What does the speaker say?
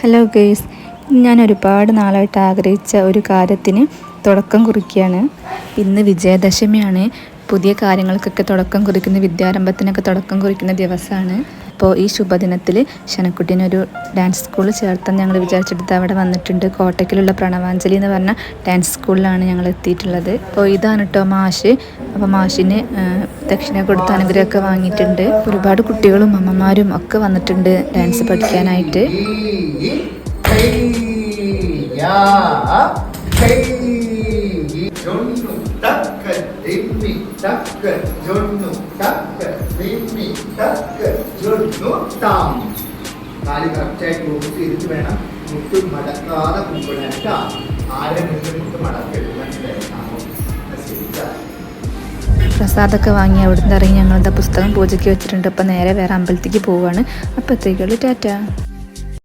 Hello guys, ഞാൻ ഒരുപാട് നാളായിട്ട് ആഗ്രഹിച്ച ഒരു കാര്യത്തിന് തുടക്കം കുറിക്കുകയാണ്. ഇന്ന് വിജയദശമിയാണ്. പുതിയ കാര്യങ്ങൾക്കൊക്കെ തുടക്കം കുറിക്കുന്ന, വിദ്യാരംഭത്തിനൊക്കെ തുടക്കം കുറിക്കുന്ന ദിവസമാണ്. അപ്പോൾ ഈ ശുഭദിനത്തിൽ ഷനക്കുട്ടീനൊരു ഡാൻസ് സ്കൂളിൽ ചേർത്താൻ ഞങ്ങൾ വിചാരിച്ചെടുത്ത് അവിടെ വന്നിട്ടുണ്ട്. കോട്ടയ്ക്കലുള്ള പ്രണവാഞ്ജലി എന്ന് പറഞ്ഞ ഡാൻസ് സ്കൂളിലാണ് ഞങ്ങൾ എത്തിയിട്ടുള്ളത്. അപ്പോൾ ഇതാണ് കേട്ടോ മാഷ്. അപ്പോൾ മാഷിന് ദക്ഷിണ കൊടുത്ത അനുഗ്രഹമൊക്കെ വാങ്ങിയിട്ടുണ്ട്. ഒരുപാട് കുട്ടികളും അമ്മമാരും ഒക്കെ വന്നിട്ടുണ്ട് ഡാൻസ് പഠിക്കാനായിട്ട്. കാല് കറക്റ്റായിട്ട് യൂസ് ചെയ്തിട്ട് വേണം മുട്ട് മടക്കാതെ കുമ്പിടാനായിട്ട്. ആരും മുട്ട് മടക്കരുത്. പ്രസാദമൊക്കെ വാങ്ങി അവിടുന്ന് ഇറങ്ങി ഞങ്ങളുടെ പുസ്തകം പൂജയ്ക്ക് വെച്ചിട്ടുണ്ട്. അപ്പോൾ നേരെ വേറെ അമ്പലത്തേക്ക് പോവുകയാണ്. അപ്പോഴത്തേക്കുള്ളൂ ടാറ്റ.